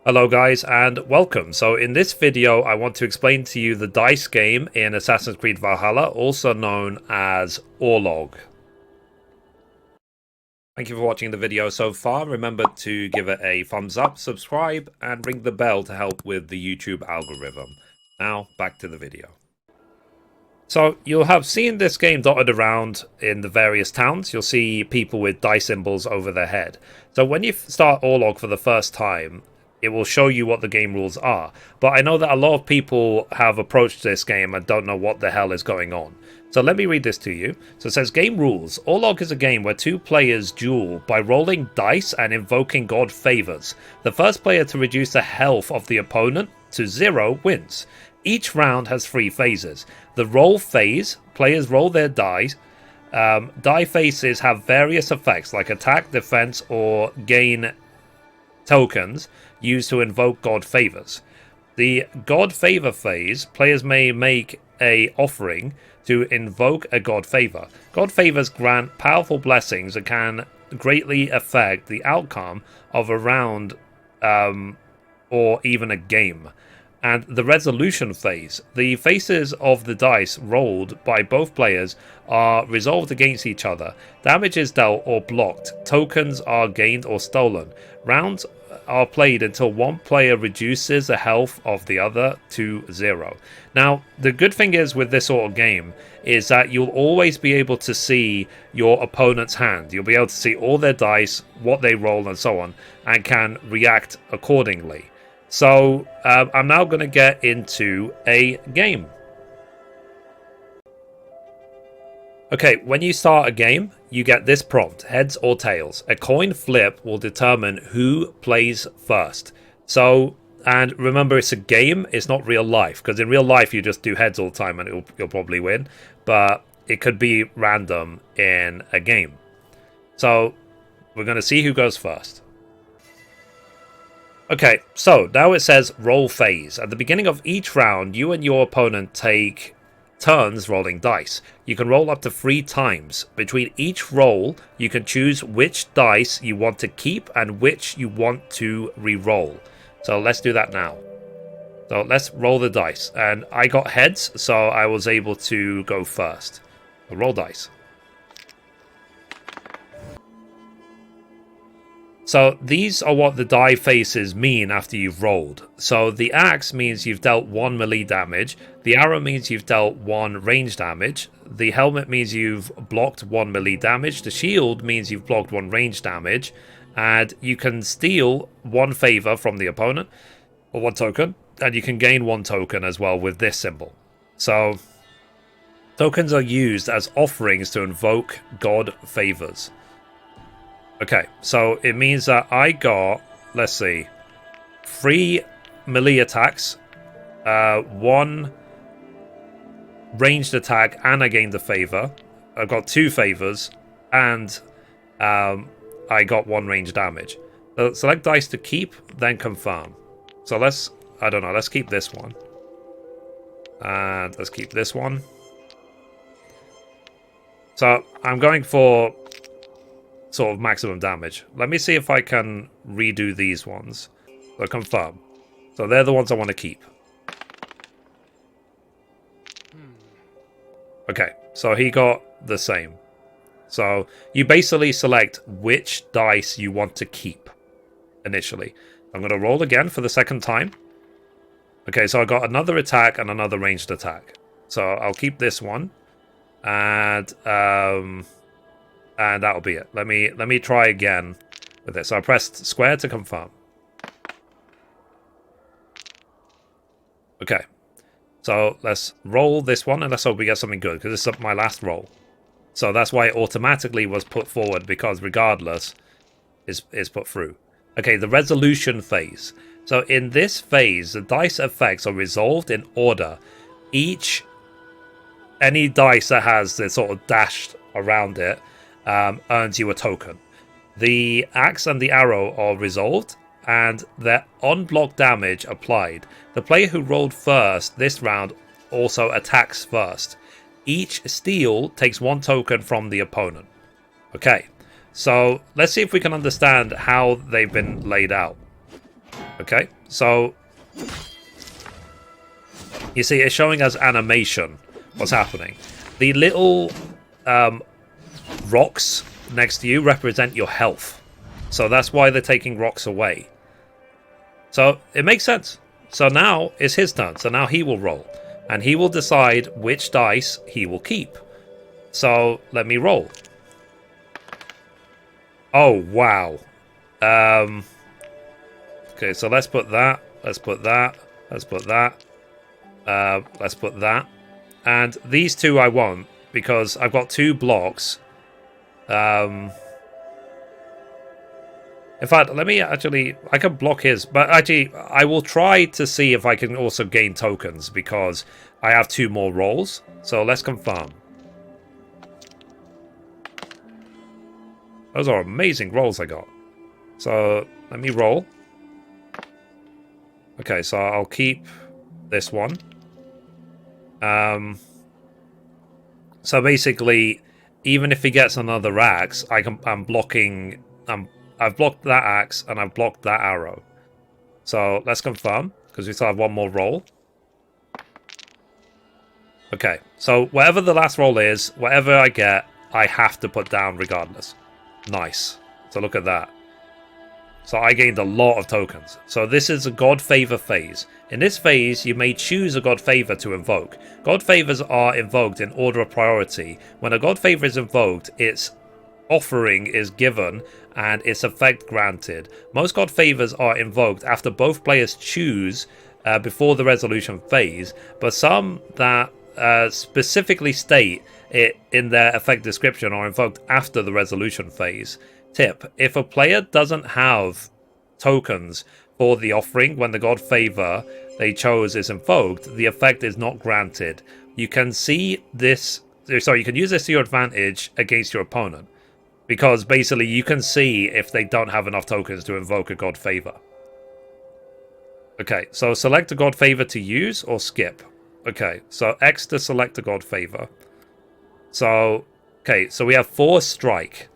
Hello guys and welcome. So in this video I want to explain to you the dice game in Assassin's Creed Valhalla, also known as Orlog. Thank you for watching the video so far. Remember to give it a thumbs up, subscribe and ring the bell to help with the YouTube algorithm. Now back to the video. So you'll have seen this game dotted around in the various towns. You'll see people with dice symbols over their head. So when you start Orlog for the first time, it will show you what the game rules are. But I know that a lot of people have approached this game and don't know what the hell is going on. So let me read this to you. So it says, game rules. Orlog is a game where two players duel by rolling dice and invoking god favors. The first player to reduce the health of the opponent to 0 wins. Each round has 3 phases. The roll phase, players roll their dice. Die phases have various effects like attack, defense, or gain tokens used to invoke god favors. The god favor phase, players may make a offering to invoke a god favor. God favors grant powerful blessings and can greatly affect the outcome of a round or even a game. And the resolution phase, the faces of the dice rolled by both players are resolved against each other. Damage is dealt or blocked. Tokens are gained or stolen. Rounds are played until one player reduces the health of the other to 0. Now, the good thing is with this sort of game is that you'll always be able to see your opponent's hand. You'll be able to see all their dice, what they roll and so on, and can react accordingly. So I'm now going to get into a game. Okay, when you start a game, you get this prompt, heads or tails. A coin flip will determine who plays first. So, and remember it's a game, it's not real life. Because in real life you just do heads all the time and you'll probably win. But it could be random in a game. So, we're going to see who goes first. Okay, so now it says roll phase. At the beginning of each round, you and your opponent take turns rolling dice. You can roll up to 3 times. Between each roll, you can choose which dice you want to keep and which you want to re-roll. So let's do that now. So let's roll the dice. And I got heads, so I was able to go first. So roll dice. So these are what the die faces mean after you've rolled. So the axe means you've dealt 1 melee damage. The arrow means you've dealt 1 range damage. The helmet means you've blocked 1 melee damage. The shield means you've blocked 1 range damage. And you can steal 1 favor from the opponent, or 1 token. And you can gain 1 token as well with this symbol. So tokens are used as offerings to invoke god favors. Okay, so it means that I got, let's see, 3 melee attacks, 1 ranged attack, and I gained a favor. I've got 2 favors, and I got 1 range damage. So select dice to keep, then confirm. So let's keep this one. And let's keep this one. So I'm going for sort of maximum damage. Let me see if I can redo these ones. So confirm. So they're the ones I want to keep. Okay, so he got the same. So you basically select which dice you want to keep initially. I'm going to roll again for the second time. Okay, so I got another attack and another ranged attack. So I'll keep this one. And that'll be it. Let me try again with this. So I pressed square to confirm. Okay. So let's roll this one and let's hope we get something good because this is my last roll. So that's why it automatically was put forward because regardless is put through. Okay, the resolution phase. So in this phase, the dice effects are resolved in order. Any dice that has the sort of dashed around it earns you a token. The axe and the arrow are resolved, and their unblocked damage applied. The player who rolled first this round also attacks first. Each steal takes 1 token from the opponent. Okay, so let's see if we can understand how they've been laid out. Okay, so you see it's showing us animation. What's happening? The little rocks next to you represent your health. So that's why they're taking rocks away. So it makes sense. So now it's his turn. So now he will roll. And he will decide which dice he will keep. So let me roll. Oh, wow. Okay, so let's put that. Let's put that. Let's put that. Let's put that. And these two I won't, because I've got 2 blocks. In fact, let me actually... I can block his, but actually, I will try to see if I can also gain tokens, because I have 2 more rolls. So let's confirm. Those are amazing rolls I got. So let me roll. Okay, so I'll keep this one. So basically, even if he gets another axe, I'm blocking... I've blocked that axe, and I've blocked that arrow. So, let's confirm, because we still have 1 more roll. Okay, so whatever the last roll is, whatever I get, I have to put down regardless. Nice. So look at that. So I gained a lot of tokens. So this is a God Favor phase. In this phase, you may choose a God Favor to invoke. God Favors are invoked in order of priority. When a God Favor is invoked, its offering is given and its effect granted. Most God Favors are invoked after both players choose before the resolution phase, but some that specifically state it in their effect description are invoked after the resolution phase. Tip: if a player doesn't have tokens for the offering when the God Favor they chose is invoked, the effect is not granted. You can see this, sorry, you can use this to your advantage against your opponent, because basically you can see if they don't have enough tokens to invoke a God Favor. Okay, so select a God Favor to use or skip. Okay, so X to select a God Favor. So, okay, so we have 4 strike.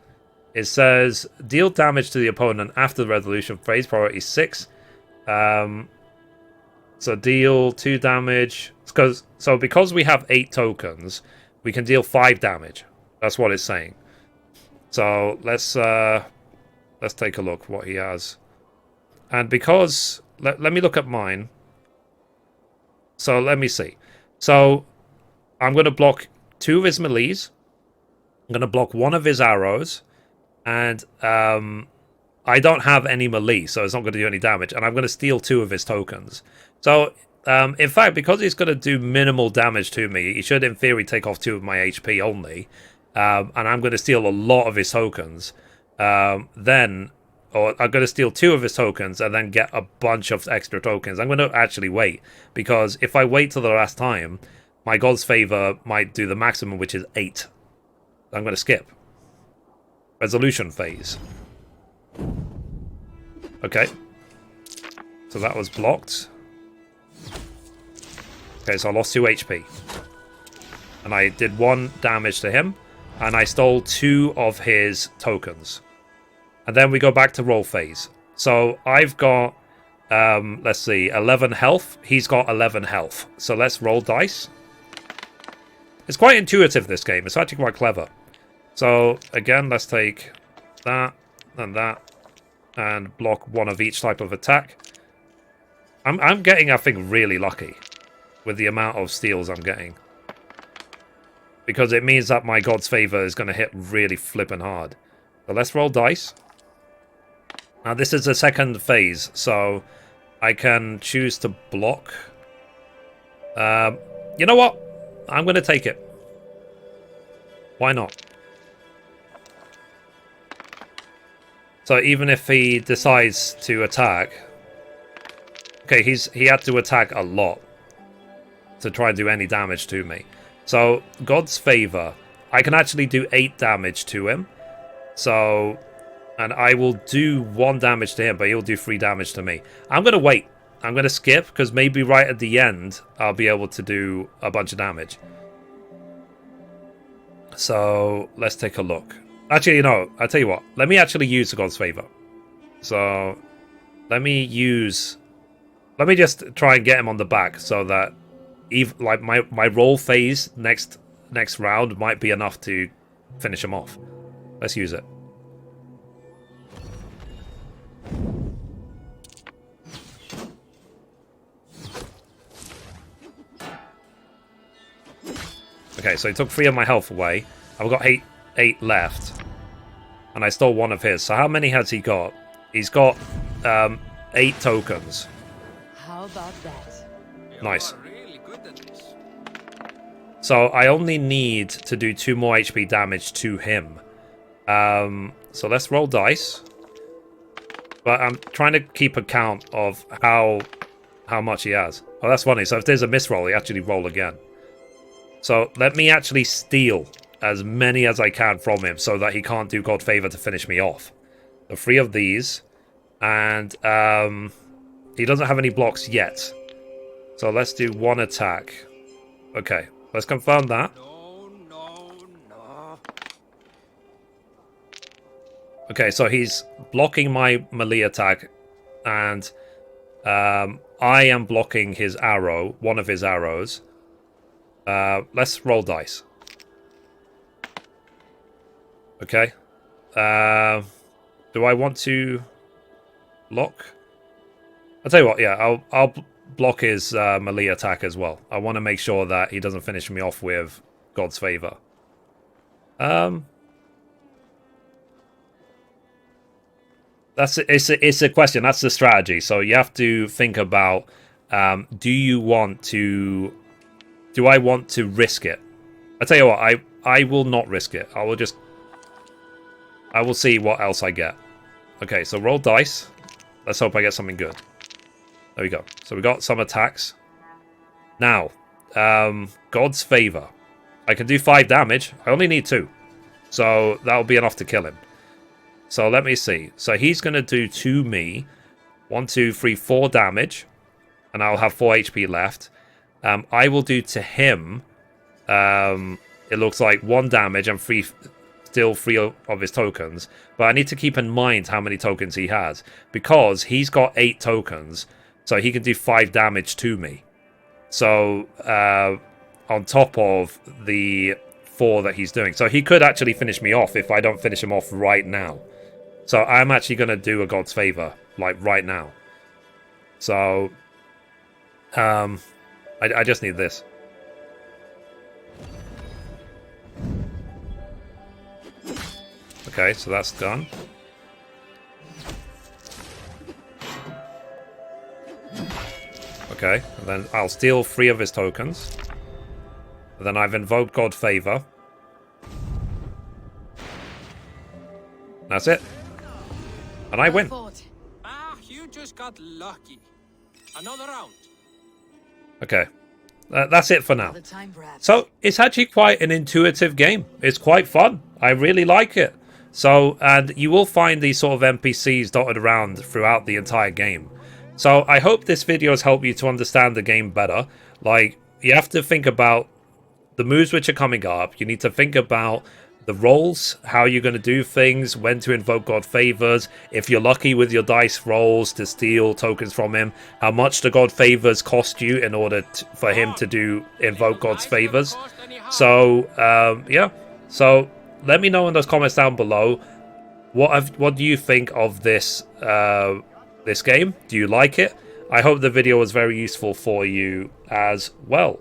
It says deal damage to the opponent after the resolution phase, priority 6. So deal 2 damage. So because we have 8 tokens, we can deal 5 damage. That's what it's saying. So let's take a look what he has. And because let me look at mine. So let me see. So I'm going to block 2 of his melees. I'm going to block 1 of his arrows. And I don't have any melee, so it's not going to do any damage. And I'm going to steal 2 of his tokens. So, in fact, because he's going to do minimal damage to me, he should, in theory, take off 2 of my HP only. And I'm going to steal a lot of his tokens. Or I'm going to steal 2 of his tokens and then get a bunch of extra tokens. I'm going to actually wait, because if I wait till the last time, my God's Favor might do the maximum, which is 8. I'm going to skip. Resolution phase. Okay. So that was blocked. Okay, so I lost 2 HP. And I did 1 damage to him. And I stole 2 of his tokens. And then we go back to roll phase. So I've got, let's see, 11 health. He's got 11 health. So let's roll dice. It's quite intuitive, this game. It's actually quite clever. So, again, let's take that and block 1 of each type of attack. I'm getting, I think, really lucky with the amount of steals I'm getting. Because it means that my God's Favor is going to hit really flippin' hard. So let's roll dice. Now, this is the second phase, so I can choose to block. You know what? I'm going to take it. Why not? So even if he decides to attack... Okay, he had to attack a lot to try and do any damage to me. So, God's Favor. I can actually do 8 damage to him. So, and I will do 1 damage to him, but he'll do 3 damage to me. I'm going to wait. I'm going to skip, because maybe right at the end, I'll be able to do a bunch of damage. So, let's take a look. Actually, no, I'll tell you what. Let me actually use the God's Favor. So, Let me just try and get him on the back so that like my roll phase next round might be enough to finish him off. Let's use it. Okay, so he took 3 of my health away. I've got 8 left. And I stole 1 of his. So how many has he got? He's got 8 tokens. How about that? Nice. Really good at this. So I only need to do 2 more HP damage to him. So let's roll dice. But I'm trying to keep a count of how much he has. Oh, that's funny. So if there's a misroll, he actually roll again. So let me actually steal as many as I can from him so that he can't do God Favor to finish me off. So 3 of these. And he doesn't have any blocks yet. So let's do 1 attack. Okay, let's confirm that. No. Okay, so he's blocking my melee attack. And I am blocking his arrow, 1 of his arrows. Let's roll dice. Okay. Do I want to block? I'll tell you what, yeah, I'll block his melee attack as well. I want to make sure that he doesn't finish me off with God's Favor. It's a question. That's the strategy. So you have to think about, do I want to risk it? I tell you what, I will not risk it. I will see what else I get. Okay, so roll dice. Let's hope I get something good. There we go. So we got some attacks. Now, God's Favor. I can do 5 damage. I only need 2. So that'll be enough to kill him. So let me see. So he's going to do to me 1, 2, 3, 4 damage. And I'll have 4 HP left. I will do to him, it looks like 1 damage and still 3 of his tokens. But I need to keep in mind how many tokens he has. Because he's got 8 tokens, so he can do 5 damage to me. So, on top of the 4 that he's doing. So he could actually finish me off if I don't finish him off right now. So I'm actually going to do a God's Favor, like right now. So, I just need this. Okay, so that's done. Okay, and then I'll steal 3 of his tokens. And then I've invoked God Favor. That's it. And I win. You just got lucky. Another round. Okay, that's it for now. So it's actually quite an intuitive game. It's quite fun. I really like it. So, and you will find these sort of NPCs dotted around throughout the entire game. So I hope this video has helped you to understand the game better. Like, you have to think about the moves which are coming up. You need to think about the rolls, how you're going to do things, when to invoke God Favors, if you're lucky with your dice rolls to steal tokens from him, how much the God Favors cost you in order for him to invoke God's Favors. So, yeah. So, let me know in those comments down below, what do you think of this this game? Do you like it? I hope the video was very useful for you as well.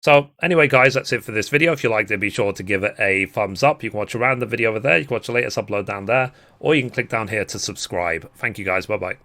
So anyway, guys, that's it for this video. If you liked it, be sure to give it a thumbs up. You can watch a random video over there. You can watch the latest upload down there. Or you can click down here to subscribe. Thank you, guys. Bye-bye.